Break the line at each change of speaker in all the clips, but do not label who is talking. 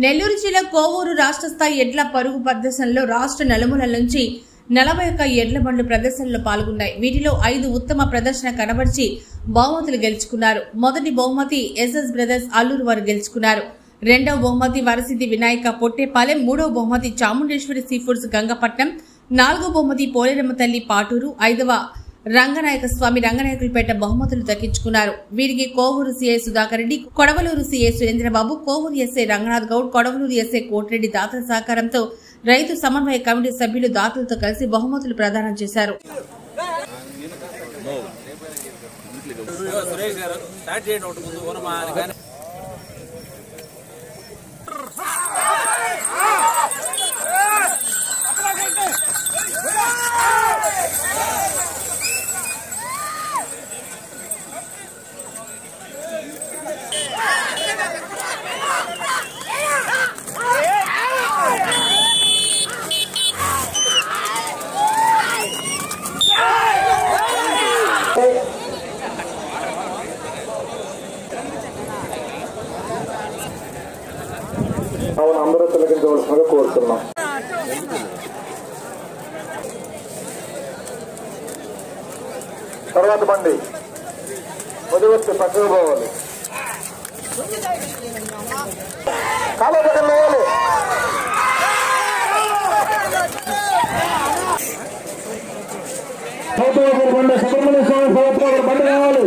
నెల్లూరు జిల్లా కోవూరు రాష్ట్ర స్థాయి ఎడ్ల పరుగు ప్రదర్శనలో రాష్ట్ర నలుమూలల నుంచి 41 ఎడ్ల బండ్లు ప్రదర్శనలో పాల్గొన్నాయి. వీటిలో 5 ఉత్తమ ప్రదర్శన కనబర్చి బహుమతులు గెలుచుకున్నారు. మొదటి బహుమతి ఎస్ఎస్ బ్రదర్స్ అల్లూరు వారు గెలుచుకున్నారు. రెండవ బహుమతి వరసిద్ధి వినాయక పొట్టేపాలెం, మూడవ బహుమతి చాముండేశ్వరి సీ ఫుడ్స్ గంగపట్నం, నాలుగవ బహుమతి పోలేరమ్మ తల్లి పాటూరు, 5వ రంగనాయక స్వామి రంగనాయకులపేట బహుమతులు దక్కించుకున్నారు. వీరికి Kovur CI Sudhakar Reddy, Kodavalur CI Surendrababu, Kovur SI Ranganath Goud, Kodavalur SI Kotireddy దాతల సహకారంతో రైతు సమన్వయ కమిటీ సభ్యులు దాతలతో కలిసి బహుమతులు ప్రదానం చేశారు.
అందరూ తొలగించవలసిందిగా కోరుతున్నాం. తర్వాత బండి మొదటి పక్కకు పోవాలి, కాలు పక్కన వేయాలి. సుబ్రహ్మణ్య స్వామి బండి కావాలి.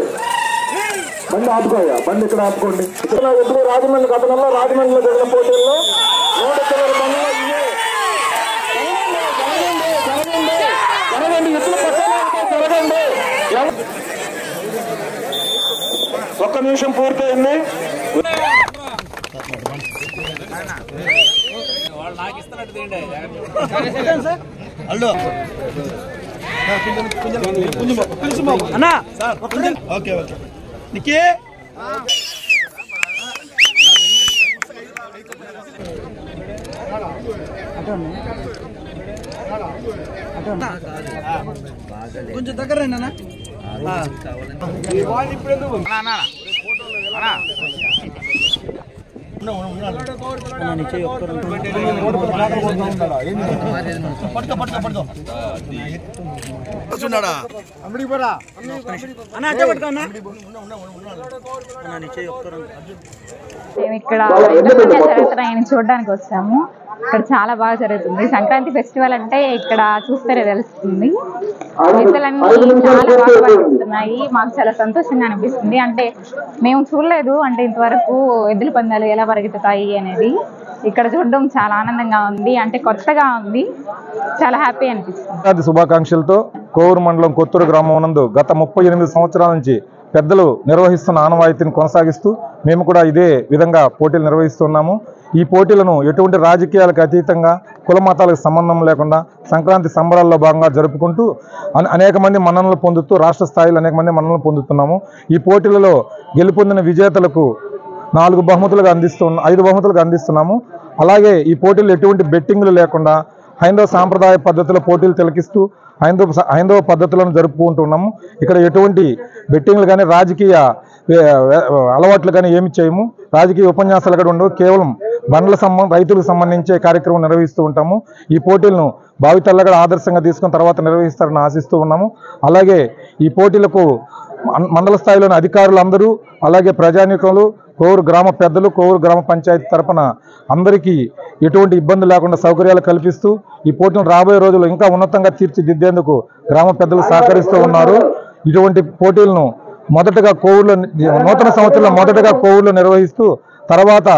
బండి ఆపుకోయా, బండి ఇక్కడ ఆపుకోండి. ఇక్కడ ఎప్పుడు రాజమండ్రి గతంలో రాజమండ్రిలో జరిగిన పోటీల్లో 100 చిల్లర బండ్లు జరగండి. ఒక్క నిమిషం పూర్తయింది.
అన్నా ఓకే ఓకే నికే కొంచెం దగ్గర రండి అన్న.
మేము ఇక్కడ జరుగుతున్నాయని చూడడానికి వచ్చాము. ఇక్కడ చాలా బాగా జరుగుతుంది. సంక్రాంతి ఫెస్టివల్ అంటే ఇక్కడ చూస్తేనే తెలుస్తుంది. ఎద్దులన్నీ చాలా బాగా పనిచేస్తున్నాయి. మాకు చాలా సంతోషంగా అనిపిస్తుంది. అంటే మేము చూడలేదు అంటే ఇంతవరకు ఎద్దుల పందాలు ఎలా పరిగెత్తుతాయి అనేది. ఇక్కడ చూడడం చాలా ఆనందంగా ఉంది. అంటే కొత్తగా ఉంది, చాలా హ్యాపీ అనిపిస్తుంది.
శుభాకాంక్షలతో కోవూరు మండలం కొత్తూరు గ్రామం నందు గత 38 సంవత్సరాల నుంచి పెద్దలు నిర్వహిస్తున్న ఆనవాయితీని కొనసాగిస్తూ మేము కూడా ఇదే విధంగా పోటీలు నిర్వహిస్తున్నాము. ఈ పోటీలను ఎటువంటి రాజకీయాలకు అతీతంగా కుల మతాలకు సంబంధం లేకుండా సంక్రాంతి సంబరాల్లో భాగంగా జరుపుకుంటూ అనేక మంది మన్ననలు పొందుతూ రాష్ట్ర స్థాయిలో అనేక మంది మన్ననలు పొందుతున్నాము. ఈ పోటీలలో గెలుపొందిన విజేతలకు 5 బహుమతులుగా అందిస్తున్నాము. అలాగే ఈ పోటీలు ఎటువంటి బెట్టింగ్లు లేకుండా హైందవ సాంప్రదాయ పద్ధతిలో పోటీలు తిలకిస్తూ హైందవ పద్ధతులను జరుపుకుంటున్నాము. ఇక్కడ ఎటువంటి బెట్టింగ్లు కానీ రాజకీయ అలవాట్లు కానీ ఏమి చేయము. రాజకీయ ఉపన్యాసాలు కూడా ఉండవు. కేవలం రైతులకు సంబంధించే కార్యక్రమం నిర్వహిస్తూ ఉంటాము. ఈ పోటీలను భావితల్లో కూడా ఆదర్శంగా తీసుకుని తర్వాత నిర్వహిస్తారని ఆశిస్తూ ఉన్నాము. అలాగే ఈ పోటీలకు మండల స్థాయిలోని అధికారులందరూ అలాగే ప్రజానీకులు, కోవూరు గ్రామ పెద్దలు, కోవూరు గ్రామ పంచాయతీ తరపున అందరికీ ఎటువంటి ఇబ్బంది లేకుండా సౌకర్యాలు కల్పిస్తూ ఈ పోటీలను రాబోయే రోజుల్లో ఇంకా ఉన్నతంగా తీర్చిదిద్దేందుకు గ్రామ పెద్దలు సహకరిస్తూ ఉన్నారు. ఇటువంటి పోటీలను మొదటగా కోవూరులో నూతన సంవత్సరంలో మొదటగా కోవూరులో నిర్వహిస్తూ తర్వాత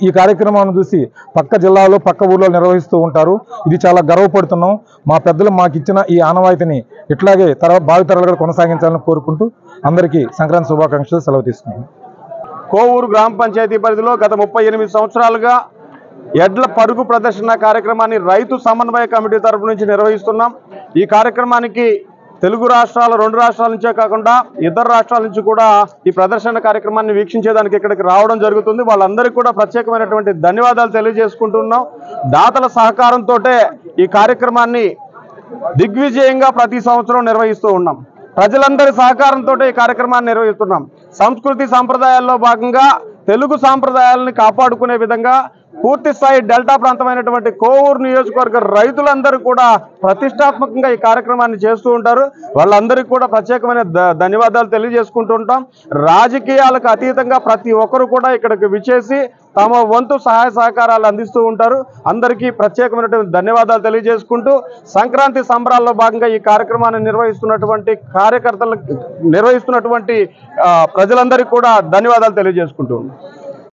ఈ కార్యక్రమాన్ని చూసి పక్క జిల్లాలో పక్క ఊర్లో నిర్వహిస్తూ ఉంటారు. ఇది చాలా గర్వపడుతున్నాం. మా పెద్దలు మాకు ఇచ్చిన ఈ ఆనవాయితీని ఇట్లాగే భావితరాలు కూడా కొనసాగించాలని కోరుకుంటూ అందరికీ సంక్రాంతి శుభాకాంక్షలు సెలవు తీసుకుంటున్నాం.
కోవూరు గ్రామ పంచాయతీ పరిధిలో గత 38 సంవత్సరాలుగా ఎడ్ల పరుగు ప్రదర్శన కార్యక్రమాన్ని రైతు సమన్వయ కమిటీ తరపు నుంచి నిర్వహిస్తున్నాం. ఈ కార్యక్రమానికి తెలుగు రాష్ట్రాల 2 రాష్ట్రాల నుంచే కాకుండా ఇతర రాష్ట్రాల నుంచి కూడా ఈ ప్రదర్శన కార్యక్రమాన్ని వీక్షించేదానికి ఇక్కడికి రావడం జరుగుతుంది. వాళ్ళందరికీ కూడా ప్రత్యేకమైనటువంటి ధన్యవాదాలు తెలియజేసుకుంటున్నాం. దాతల సహకారంతో ఈ కార్యక్రమాన్ని దిగ్విజయంగా ప్రతి సంవత్సరం నిర్వహిస్తూ ఉన్నాం. ప్రజలందరి సహకారంతో ఈ కార్యక్రమాన్ని నిర్వహిస్తున్నాం. సంస్కృతి సాంప్రదాయాల్లో భాగంగా తెలుగు సాంప్రదాయాలను కాపాడుకునే విధంగా పూర్తి స్థాయి డెల్టా ప్రాంతమైనటువంటి కోవూరు నియోజకవర్గ రైతులందరూ కూడా ప్రతిష్టాత్మకంగా ఈ కార్యక్రమాన్ని చేస్తూ ఉంటారు. వాళ్ళందరికీ కూడా ప్రత్యేకమైన ధన్యవాదాలు తెలియజేసుకుంటూ ఉంటాం. రాజకీయాలకు అతీతంగా ప్రతి ఒక్కరు కూడా ఇక్కడికి విచ్చేసి తమ వంతు సహాయ సహకారాలు అందిస్తూ ఉంటారు. అందరికీ ప్రత్యేకమైనటువంటి ధన్యవాదాలు తెలియజేసుకుంటూ సంక్రాంతి సంబరాల్లో భాగంగా ఈ కార్యక్రమాన్ని నిర్వహిస్తున్నటువంటి ప్రజలందరికీ కూడా ధన్యవాదాలు తెలియజేసుకుంటూ ఉన్నాం.